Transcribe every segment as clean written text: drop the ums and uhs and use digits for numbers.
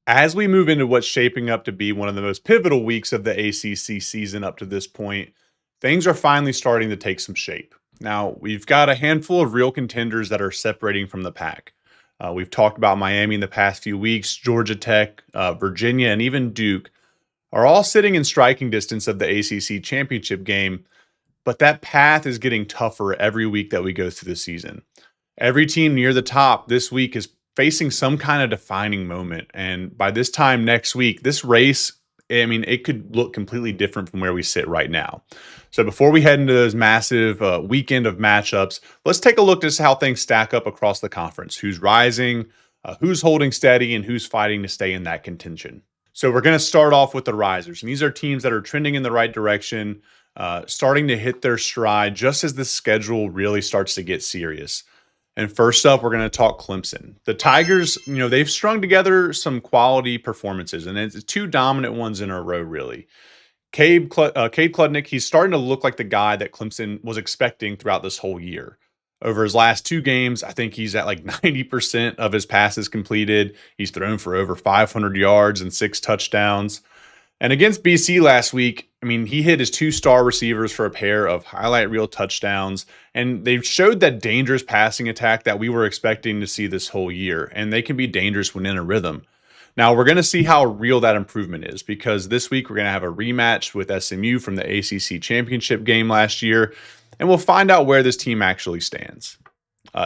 As we move into what's shaping up to be one of the most pivotal weeks of the ACC season up to this point, things are finally starting to take some shape. Now, we've got a handful of real contenders that are separating from the pack. We've talked about Miami in the past few weeks, Georgia Tech, Virginia, and even Duke are all sitting in striking distance of the ACC championship game, but that path is getting tougher every week that we go through the season. Every team near the top this week is facing some kind of defining moment. And by this time next week, this race, I mean, it could look completely different from where we sit right now. So before we head into those massive weekend of matchups, let's take a look at how things stack up across the conference. Who's rising, who's holding steady, and who's fighting to stay in that contention. So we're going to start off with the risers. And these are teams that are trending in the right direction, starting to hit their stride just as the schedule really starts to get serious. And first up, we're going to talk Clemson. The Tigers, they've strung together some quality performances, and it's two dominant ones in a row, really. Cade Klubnik, he's starting to look like the guy that Clemson was expecting throughout this whole year. Over his last two games, I think he's at like 90% of his passes completed. He's thrown for over 500 yards and 6 touchdowns. And against BC last week, I mean, he hit his 2-star receivers for a pair of highlight reel touchdowns, and they showed that dangerous passing attack that we were expecting to see this whole year, and they can be dangerous when in a rhythm. Now, we're going to see how real that improvement is, because this week we're going to have a rematch with SMU from the ACC championship game last year, and we'll find out where this team actually stands.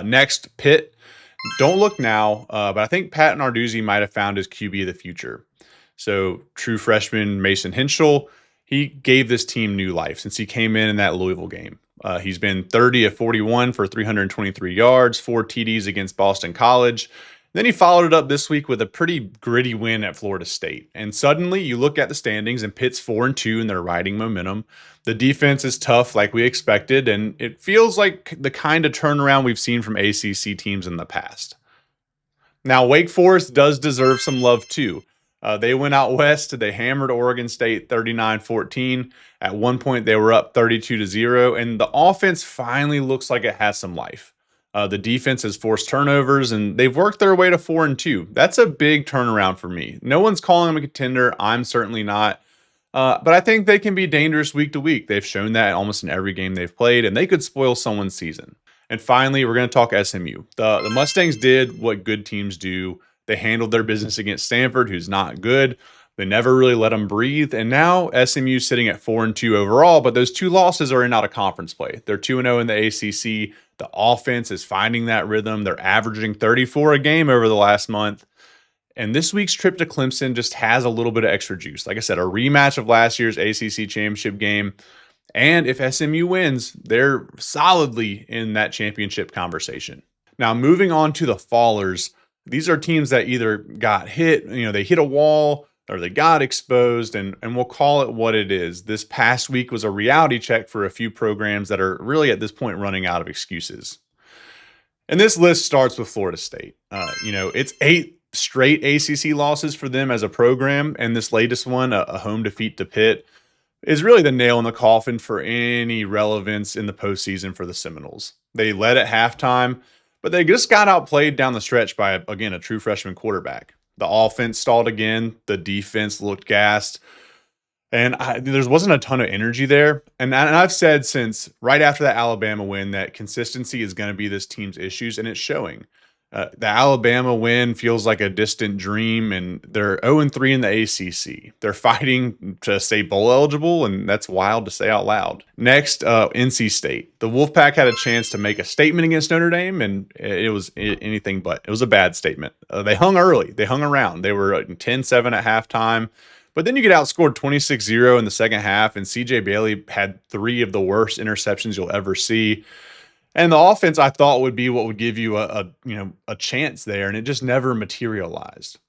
Next, Pitt. Don't look now, but I think Pat Narduzzi might have found his QB of the future. So true freshman Mason Henschel, he gave this team new life since he came in that Louisville game. He's been 30 of 41 for 323 yards, 4 TDs against Boston College. Then he followed it up this week with a pretty gritty win at Florida State. And suddenly you look at the standings and Pitt's 4-2 and they're riding momentum. The defense is tough like we expected, and it feels like the kind of turnaround we've seen from ACC teams in the past. Now, Wake Forest does deserve some love too. They went out west. They hammered Oregon State 39-14. At one point, they were up 32-0, and the offense finally looks like it has some life. The defense has forced turnovers, and they've worked their way to 4-2. That's a big turnaround for me. No one's calling them a contender. I'm certainly not. But I think they can be dangerous week to week. They've shown that almost in every game they've played, and they could spoil someone's season. And finally, we're going to talk SMU. The Mustangs did what good teams do. They handled their business against Stanford, who's not good. They never really let them breathe. And now SMU sitting at 4-2 overall, but those 2 losses are in out of conference play. They're 2-0 in the ACC. The offense is finding that rhythm. They're averaging 34 a game over the last month. And this week's trip to Clemson just has a little bit of extra juice. Like I said, a rematch of last year's ACC championship game. And if SMU wins, they're solidly in that championship conversation. Now, moving on to the fallers. These are teams that either got hit, they hit a wall or they got exposed, and we'll call it what it is. This past week was a reality check for a few programs that are really at this point running out of excuses. And this list starts with Florida State. It's 8 straight ACC losses for them as a program, and this latest one, a home defeat to Pitt, is really the nail in the coffin for any relevance in the postseason for the Seminoles. They led at halftime, but they just got outplayed down the stretch by, again, a true freshman quarterback. The offense stalled again. The defense looked gassed. And there wasn't a ton of energy there. And I've said since right after that Alabama win that consistency is going to be this team's issues, and it's showing. The Alabama win feels like a distant dream, and they're 0-3 in the ACC. They're fighting to stay bowl eligible, and that's wild to say out loud. Next, NC State. The Wolfpack had a chance to make a statement against Notre Dame, and it was anything but. It was a bad statement. They hung early. They hung around. They were 10-7 at halftime. But then you get outscored 26-0 in the second half, and CJ Bailey had 3 of the worst interceptions you'll ever see. And the offense, I thought, would be what would give you a chance there, and it just never materialized.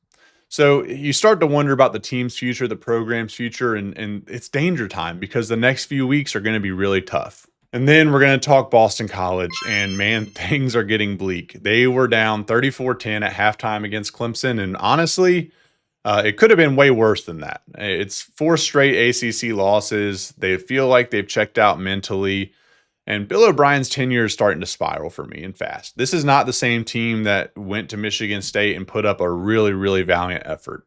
So you start to wonder about the team's future, the program's future, and it's danger time because the next few weeks are going to be really tough. And then we're going to talk Boston College, and man, things are getting bleak. They were down 34-10 at halftime against Clemson, and honestly, it could have been way worse than that. It's 4 straight ACC losses. They feel like they've checked out mentally. And Bill O'Brien's tenure is starting to spiral for me and fast. This is not the same team that went to Michigan State and put up a really, really valiant effort.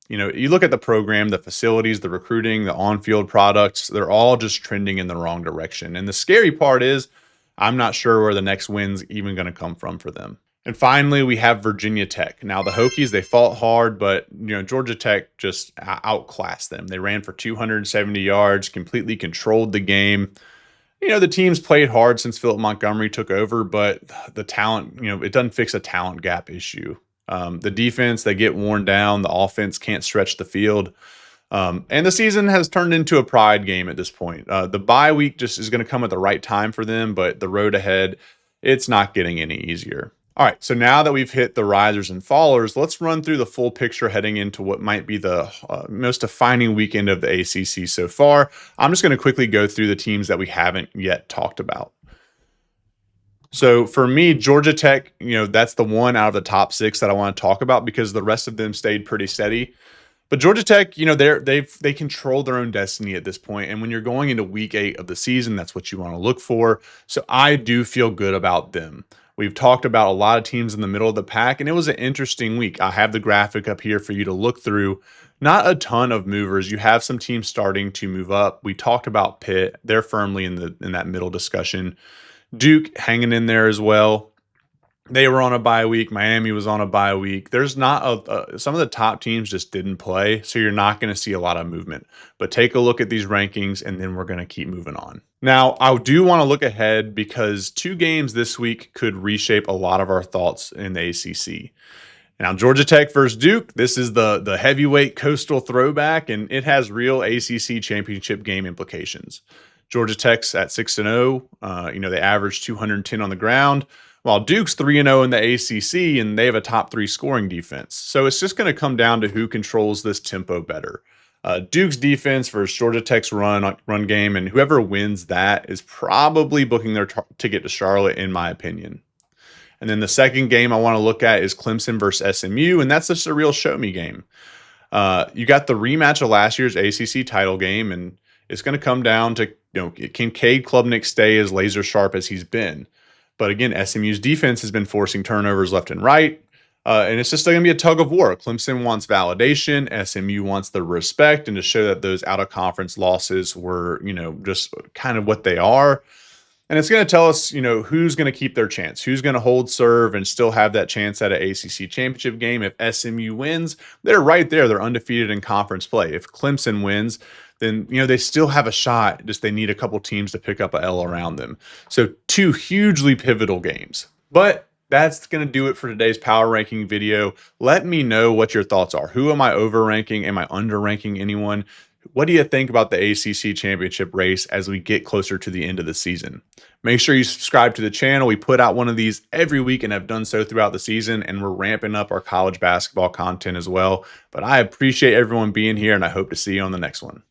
You look at the program, the facilities, the recruiting, the on-field products, they're all just trending in the wrong direction. And the scary part is I'm not sure where the next win's even going to come from for them. And finally, we have Virginia Tech. Now, the Hokies, they fought hard, but Georgia Tech just outclassed them. They ran for 270 yards, completely controlled the game. The team's played hard since Philip Montgomery took over, but the talent, it doesn't fix a talent gap issue. The defense, they get worn down. The offense can't stretch the field. And the season has turned into a pride game at this point. The bye week just is going to come at the right time for them, but the road ahead, it's not getting any easier. All right, so now that we've hit the risers and fallers, let's run through the full picture heading into what might be the most defining weekend of the ACC so far. I'm just going to quickly go through the teams that we haven't yet talked about. So for me, Georgia Tech, that's the one out of the top 6 that I want to talk about because the rest of them stayed pretty steady. But Georgia Tech, they control their own destiny at this point. And when you're going into week 8 of the season, that's what you want to look for. So I do feel good about them. We've talked about a lot of teams in the middle of the pack, and it was an interesting week. I have the graphic up here for you to look through. Not a ton of movers. You have some teams starting to move up. We talked about Pitt. They're firmly in that middle discussion. Duke hanging in there as well. They were on a bye week. Miami was on a bye week. There's not some of the top teams just didn't play, so you're not going to see a lot of movement. But take a look at these rankings, and then we're going to keep moving on. Now, I do want to look ahead because 2 games this week could reshape a lot of our thoughts in the ACC. Now, Georgia Tech versus Duke, this is the heavyweight coastal throwback, and it has real ACC championship game implications. Georgia Tech's at 6-0. They average 210 on the ground, while Duke's 3-0 in the ACC, and they have a top 3 scoring defense. So it's just going to come down to who controls this tempo better. Duke's defense versus Georgia Tech's run game, and whoever wins that is probably booking their ticket to Charlotte, in my opinion. And then the second game I want to look at is Clemson versus SMU, and that's just a real show-me game. You got the rematch of last year's ACC title game, and it's going to come down to, can Cade Klubnik stay as laser sharp as he's been? But again, SMU's defense has been forcing turnovers left and right. And it's just going to be a tug of war. Clemson wants validation. SMU wants the respect and to show that those out-of-conference losses were, just kind of what they are. And it's going to tell us, who's going to keep their chance, who's going to hold serve and still have that chance at an ACC championship game. If SMU wins, they're right there. They're undefeated in conference play. If Clemson wins, then, they still have a shot. Just they need a couple teams to pick up a L around them. So 2 hugely pivotal games. But that's going to do it for today's power ranking video. Let me know what your thoughts are. Who am I overranking? Am I underranking anyone? What do you think about the ACC championship race as we get closer to the end of the season? Make sure you subscribe to the channel. We put out one of these every week and have done so throughout the season, and we're ramping up our college basketball content as well. But I appreciate everyone being here, and I hope to see you on the next one.